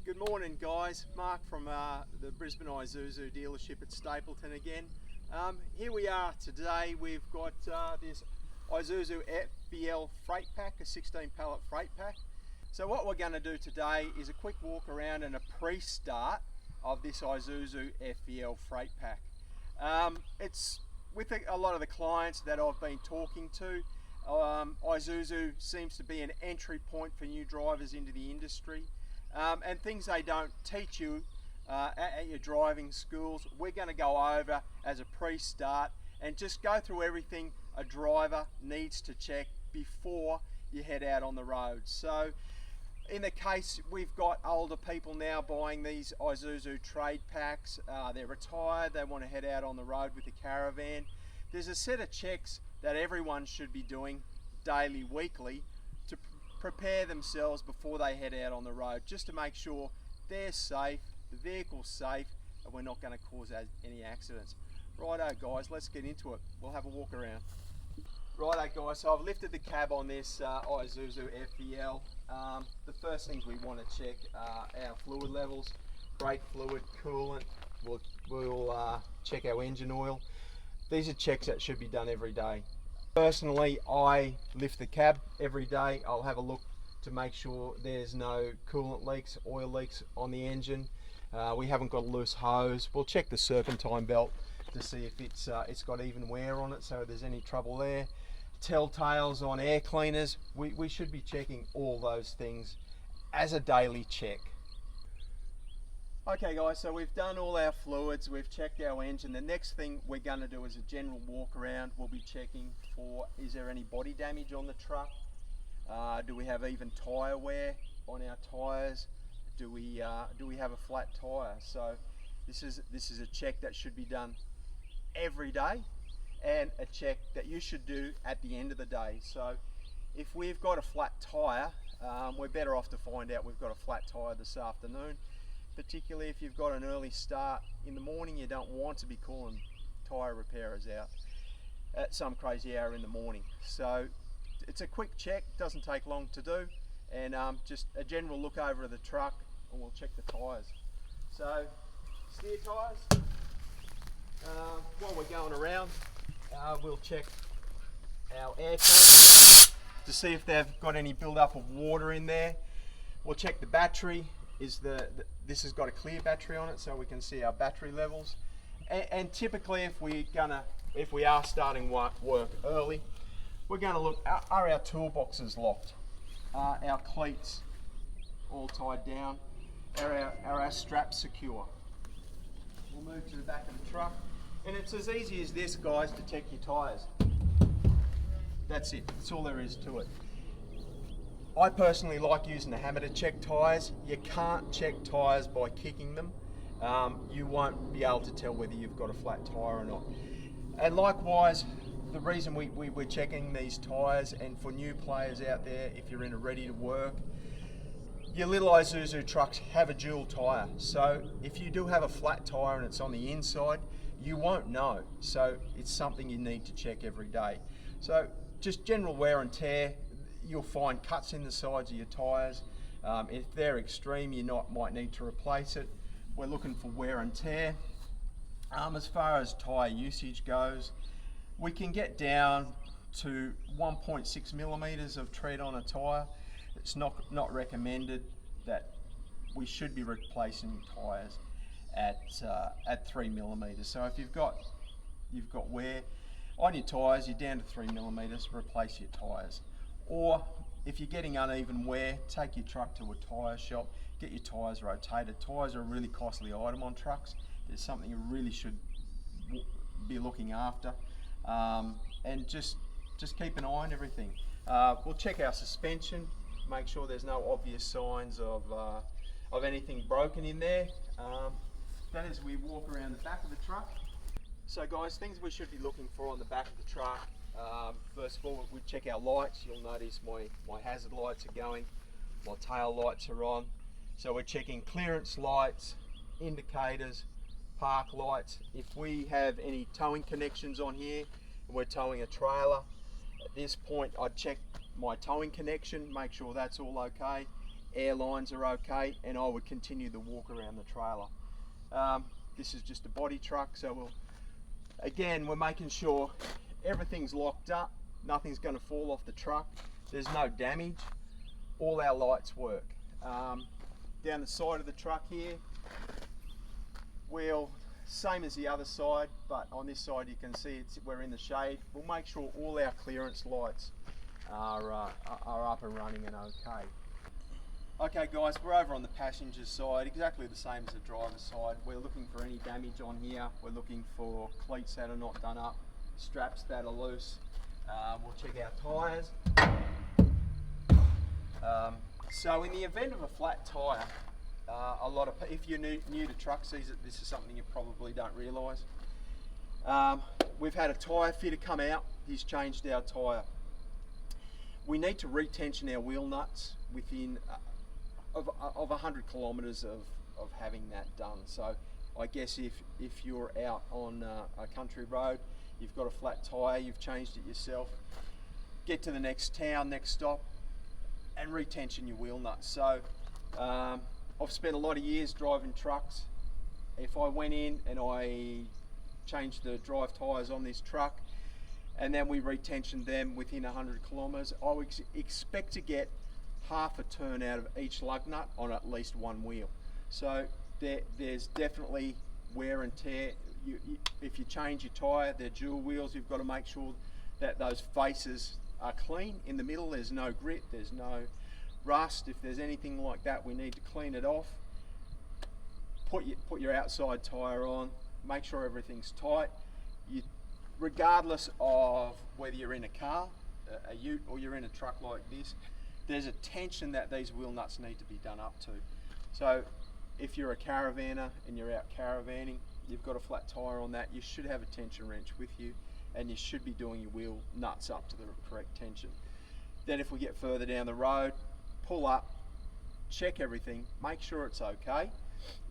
Good morning guys, Mark from the Brisbane Isuzu dealership at Stapleton again. Here we are today. We've got this Isuzu FVL Freightpack, a 16 pallet freight pack. So what we're going to do today is a quick walk around and a pre-start of this Isuzu FVL Freightpack. It's with a lot of the clients that I've been talking to. Isuzu seems to be an entry point for new drivers into the industry. And things they don't teach you at your driving schools, we're going to go over as a pre-start and just go through everything a driver needs to check before you head out on the road. So in the case we've got older people now buying these Isuzu trade packs, they're retired, they want to head out on the road with a caravan. There's a set of checks that everyone should be doing daily, weekly, to prepare themselves before they head out on the road, just to make sure they're safe, the vehicle's safe, and we're not going to cause any accidents. Righto guys, let's get into it. We'll have a walk around. Righto guys, so I've lifted the cab on this Isuzu FVL. The first things we want to check are our fluid levels, brake fluid, coolant. We'll check our engine oil. These are checks that should be done every day. Personally, I lift the cab every day. I'll have a look to make sure there's no coolant leaks, oil leaks on the engine. We haven't got a loose hose. We'll check the serpentine belt to see if it's got even wear on it, so if there's any trouble there. Telltales on air cleaners. We should be checking all those things as a daily check. Okay guys, so we've done all our fluids, we've checked our engine. The next thing we're going to do is a general walk around. We'll be checking for, is there any body damage on the truck? Do we have even tyre wear on our tyres? Do we have a flat tyre? So this is a check that should be done every day, and a check that you should do at the end of the day. So if we've got a flat tyre, we're better off to find out we've got a flat tyre this afternoon. Particularly if you've got an early start in the morning, you don't want to be calling tyre repairers out at some crazy hour in the morning. So it's a quick check, doesn't take long to do, and just a general look over of the truck, and we'll check the tyres. So steer tyres, while we're going around, we'll check our air tanks to see if they've got any build-up of water in there. We'll check the battery. This has got a clear battery on it, so we can see our battery levels. And typically, if we are starting work early, we're going to look, are our toolboxes locked? Are our cleats all tied down? Are our straps secure? We'll move to the back of the truck, and it's as easy as this, guys, to check your tyres. That's it. That's all there is to it. I personally like using the hammer to check tyres. You can't check tyres by kicking them. You won't be able to tell whether you've got a flat tyre or not. And likewise, the reason we're checking these tyres, and for new players out there, if you're in a ready to work, your little Isuzu trucks have a dual tyre. So if you do have a flat tyre and it's on the inside, you won't know. So it's something you need to check every day. So just general wear and tear. You'll find cuts in the sides of your tyres. If they're extreme, you might need to replace it. We're looking for wear and tear. As far as tyre usage goes, we can get down to 1.6 millimeters of tread on a tyre. It's not recommended. That we should be replacing tyres at 3 millimeters. So if you've got wear on your tyres, you're down to 3 millimeters. Replace your tyres. Or if you're getting uneven wear, take your truck to a tyre shop, get your tyres rotated. Tyres are a really costly item on trucks. It's something you really should be looking after, and just keep an eye on everything. We'll check our suspension, make sure there's no obvious signs of anything broken in there. Then as we walk around the back of the truck. So guys, things we should be looking for on the back of the truck. First of all, we check our lights. You'll notice my hazard lights are going, my tail lights are on. So we're checking clearance lights, indicators, park lights. If we have any towing connections on here, and we're towing a trailer, at this point I'd check my towing connection, make sure that's all okay. air lines are okay, and I would continue the walk around the trailer. This is just a body truck, so we're making sure everything's locked up, nothing's going to fall off the truck, there's no damage, all our lights work. Down the side of the truck here, same as the other side, but on this side you can see we're in the shade. We'll make sure all our clearance lights are up and running and okay. Okay guys, we're over on the passenger side, exactly the same as the driver's side. We're looking for any damage on here. We're looking for cleats that are not done up, straps that are loose. We'll check our tyres. So in the event of a flat tyre, if you're new to truck season, this is something you probably don't realise. We've had a tyre fitter come out, he's changed our tyre. We need to retension our wheel nuts within of 100 kilometres of having that done. So I guess if you're out on a country road, you've got a flat tyre, you've changed it yourself, get to the next town, next stop, and retension your wheel nuts. So I've spent a lot of years driving trucks. If I went in and I changed the drive tyres on this truck and then we retensioned them within 100 kilometres, I would expect to get half a turn out of each lug nut on at least one wheel. So there's definitely wear and tear. If you change your tyre, they're dual wheels, you've got to make sure that those faces are clean. In the middle there's no grit, there's no rust. If there's anything like that, we need to clean it off. Put your outside tyre on, make sure everything's tight. Regardless of whether you're in a car, a ute, or you're in a truck like this, there's a tension that these wheel nuts need to be done up to. So if you're a caravaner and you're out caravanning, you've got a flat tyre on that, you should have a tension wrench with you, and you should be doing your wheel nuts up to the correct tension. Then if we get further down the road, pull up, check everything, make sure it's okay,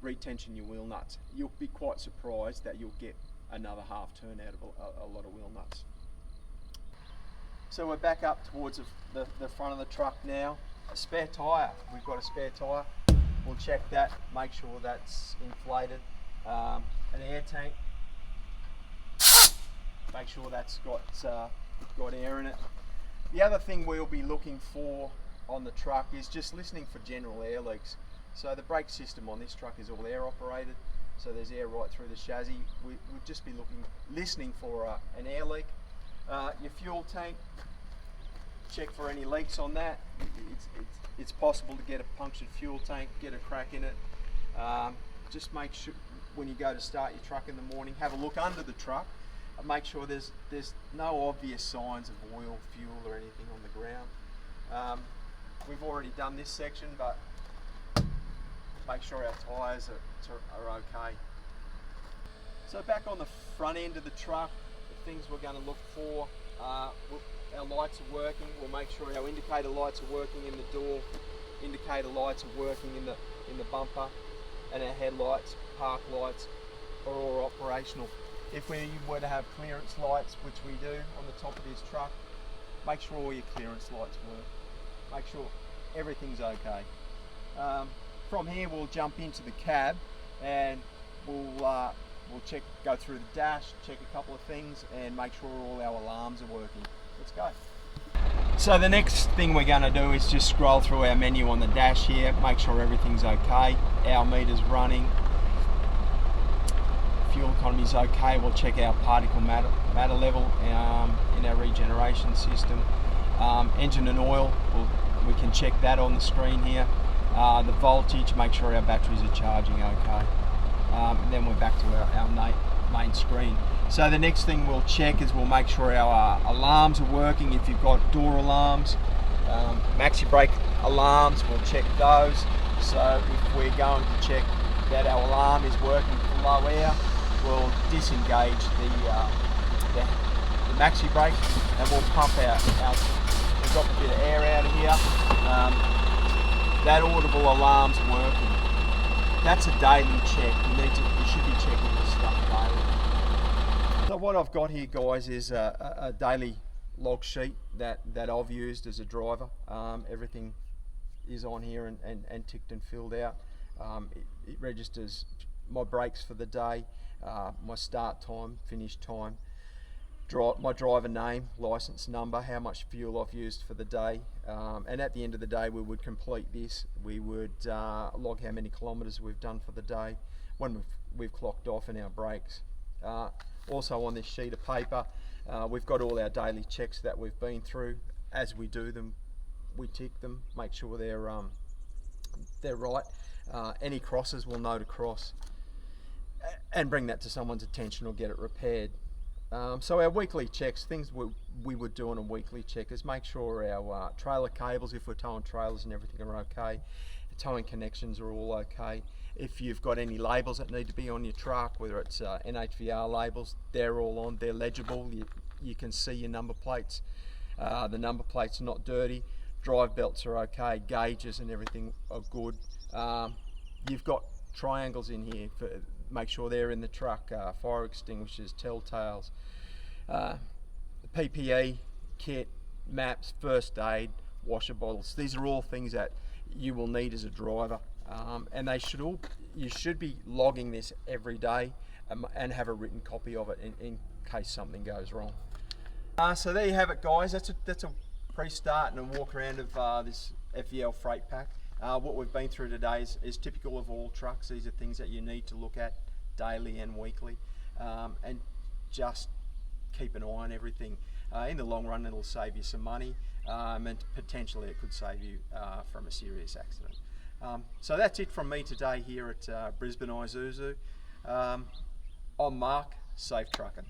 retension your wheel nuts. You'll be quite surprised that you'll get another half turn out of a lot of wheel nuts. So we're back up towards the front of the truck now. A spare tyre, we've got a spare tyre. We'll check that, make sure that's inflated. An air tank, make sure that's got air in it. The other thing we'll be looking for on the truck is just listening for general air leaks. So the brake system on this truck is all air operated, so there's air right through the chassis. We'll just be listening for an air leak. Your fuel tank, check for any leaks on that. It's possible to get a punctured fuel tank, get a crack in it. Just make sure when you go to start your truck in the morning, have a look under the truck and make sure there's no obvious signs of oil, fuel or anything on the ground. We've already done this section, but make sure our tyres are okay. So back on the front end of the truck, the things we're going to look for, our lights are working. We'll make sure our indicator lights are working in the door, indicator lights are working in the bumper, and our headlights, park lights are all operational. If we were to have clearance lights, which we do on the top of this truck, make sure all your clearance lights work. Make sure everything's okay. From here we'll jump into the cab and we'll go through the dash, check a couple of things and make sure all our alarms are working. Let's go. So the next thing we're going to do is just scroll through our menu on the dash here, make sure everything's okay, our meter's running, fuel economy's okay. We'll check our particle matter level in our regeneration system. Engine and oil, we can check that on the screen here. The voltage, make sure our batteries are charging okay. And then we're back to our main screen. So the next thing we'll check is we'll make sure our alarms are working. If you've got door alarms, maxi brake alarms, we'll check those. So if we're going to check that our alarm is working for low air, we'll disengage the maxi brake and we'll pump out. We've got a bit of air out of here. That audible alarm's working. That's a daily check. You should be checking this stuff daily. So what I've got here, guys, is a daily log sheet that I've used as a driver. Everything is on here and ticked and filled out. It registers my brakes for the day, my start time, finish time, my driver name, license number, how much fuel I've used for the day, and at the end of the day we would complete this. We would log how many kilometres we've done for the day when we've clocked off in our brakes. Also on this sheet of paper we've got all our daily checks that we've been through. As we do them, we tick them, make sure they're right. Any crosses we'll know to cross and bring that to someone's attention or get it repaired. So our weekly checks, things we would do on a weekly check is make sure our trailer cables, if we're towing trailers and everything, are okay. The towing connections are all okay. If you've got any labels that need to be on your truck, whether it's NHVR labels, they're all on, they're legible, you can see your number plates. The number plates are not dirty, drive belts are okay, gauges and everything are good. You've got triangles in here, make sure they're in the truck, fire extinguishers, telltales, PPE kit, maps, first aid, washer bottles. These are all things that you will need as a driver, and you should be logging this every day and have a written copy of it in case something goes wrong. So there you have it, guys. That's a pre-start and a walk around of this FVL Freightpack. What we've been through today is typical of all trucks. These are things that you need to look at daily and weekly, and just keep an eye on everything. In the long run it'll save you some money, and potentially it could save you from a serious accident. So that's it from me today here at Brisbane Isuzu. I'm Mark, safe trucking.